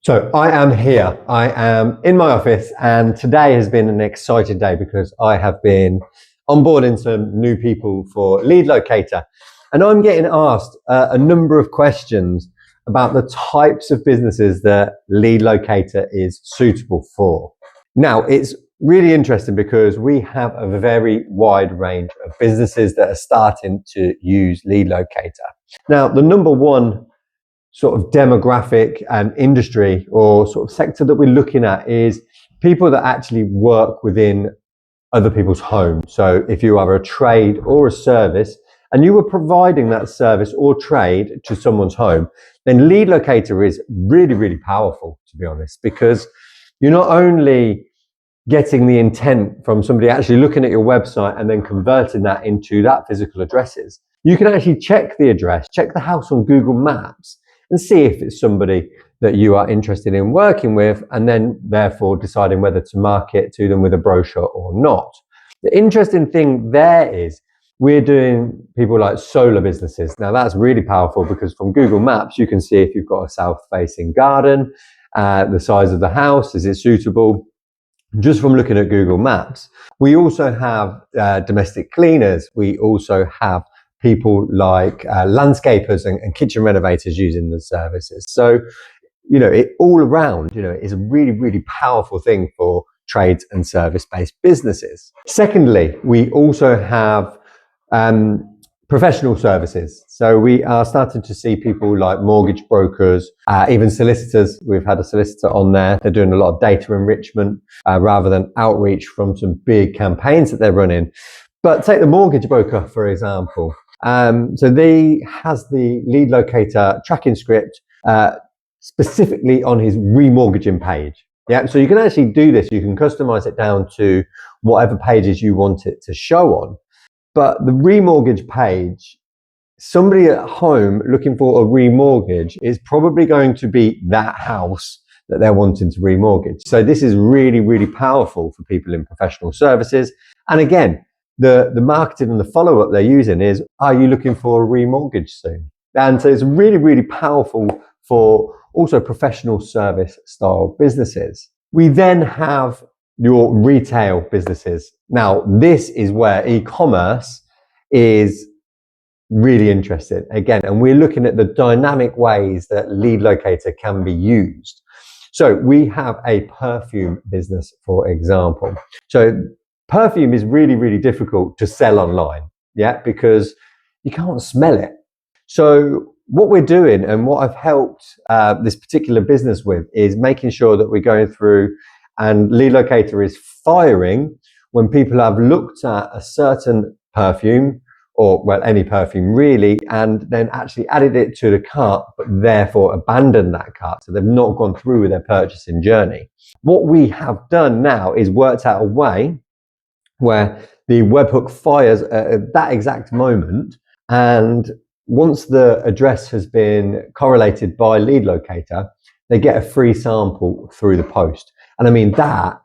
So I am here, I am in my office, and today has been an exciting day because I have been onboarding some new people for LeadLocator, and I'm getting asked a number of questions about the types of businesses that LeadLocator is suitable for. Now, it's really interesting because we have a very wide range of businesses that are starting to use LeadLocator. Now, the number one sort of demographic and industry or sort of sector that we're looking at is people that actually work within other people's homes. So if you are a trade or a service and you were providing that service or trade to someone's home, then LeadLocator is really, really powerful, to be honest, because you're not only getting the intent from somebody actually looking at your website and then converting that into that physical addresses. You can actually check the address, check the house on Google Maps, and see if it's somebody that you are interested in working with, and then therefore deciding whether to market to them with a brochure or not. The interesting thing there is we're doing people like solar businesses. Now that's really powerful because from Google Maps, you can see if you've got a south-facing garden, the size of the house, is it suitable? Just from looking at Google Maps. We also have domestic cleaners. We also have people like landscapers and kitchen renovators using the services. So, it all around, is a really, really powerful thing for trades and service-based businesses. Secondly, we also have professional services. So we are starting to see people like mortgage brokers, even solicitors. We've had a solicitor on there. They're doing a lot of data enrichment rather than outreach from some big campaigns that they're running. But take the mortgage broker, for example. So they has the LeadLocator tracking script specifically on his remortgaging page. Yeah, so you can actually do this. You can customize it down to whatever pages you want it to show on. But the remortgage page, somebody at home looking for a remortgage is probably going to be that house that they're wanting to remortgage. So this is really, really powerful for people in professional services. And again, the marketing and the follow-up they're using is, are you looking for a remortgage soon? And so it's really, really powerful for also professional service style businesses. We then have your retail businesses. Now, this is where e-commerce is really interesting again, and we're looking at the dynamic ways that LeadLocator can be used. So we have a perfume business, for example. So perfume is really, really difficult to sell online, because you can't smell it. So what we're doing and what I've helped this particular business with is making sure that we're going through and LeadLocator is firing when people have looked at a certain perfume or, well, any perfume really, and then actually added it to the cart, but therefore abandoned that cart. So they've not gone through with their purchasing journey. What we have done now is worked out a way where the webhook fires at that exact moment, and once the address has been correlated by LeadLocator, they get a free sample through the post. And I mean, that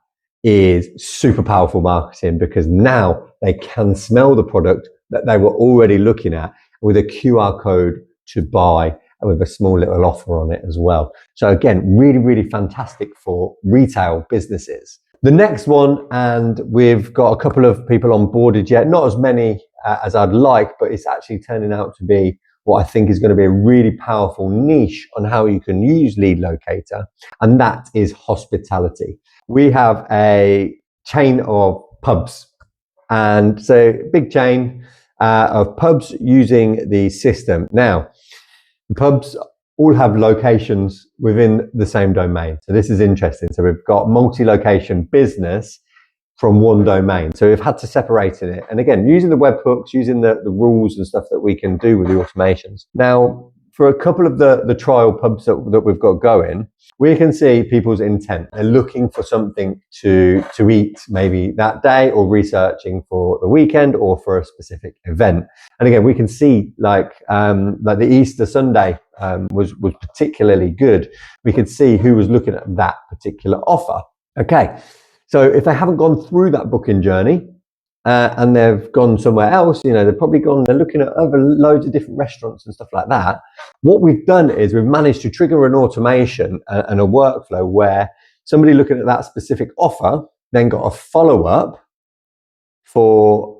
is super powerful marketing because now they can smell the product that they were already looking at with a QR code to buy and with a small little offer on it as well. So again, really, really fantastic for retail businesses. The next one, and we've got a couple of people on boarded yet, not as many as I'd like, but it's actually turning out to be what I think is going to be a really powerful niche on how you can use LeadLocator, and that is hospitality. We have a chain of pubs, and so big chain of pubs using the system. Now, the pubs all have locations within the same domain. So this is interesting. So we've got multi-location business from one domain. So we've had to separate it. And again, using the webhooks, using the rules and stuff that we can do with the automations. Now, for a couple of the trial pubs that we've got going, we can see people's intent. They're looking for something to eat maybe that day, or researching for the weekend or for a specific event. And again, we can see like the Easter Sunday was particularly good. We could see who was looking at that particular offer. Okay. So if they haven't gone through that booking journey, and they've gone somewhere else, they've probably gone, they're looking at other loads of different restaurants and stuff like that. What we've done is we've managed to trigger an automation and a workflow where somebody looking at that specific offer then got a follow-up for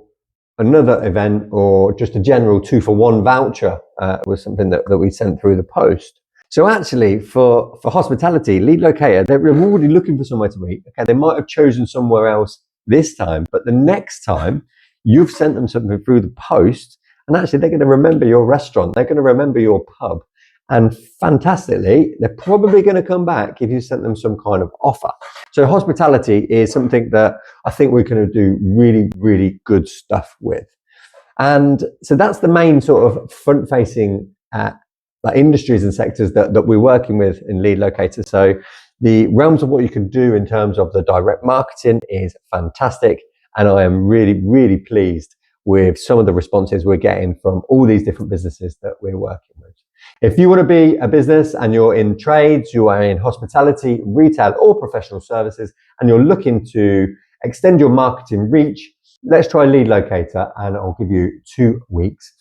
another event, or just a general 2-for-1 voucher was something that we sent through the post. So actually for hospitality, LeadLocator, they're already looking for somewhere to eat. Okay, they might have chosen somewhere else this time, but the next time you've sent them something through the post, and actually they're going to remember your restaurant, they're going to remember your pub, and fantastically, they're probably going to come back if you sent them some kind of offer. So hospitality is something that I think we're going to do really, really good stuff with. And so that's the main sort of front-facing industries and sectors that we're working with in LeadLocator. So the realms of what you can do in terms of the direct marketing is fantastic. And I am really, really pleased with some of the responses we're getting from all these different businesses that we're working with. If you want to be a business and you're in trades, you are in hospitality, retail, or professional services, and you're looking to extend your marketing reach, let's try LeadLocator, and I'll give you 2 weeks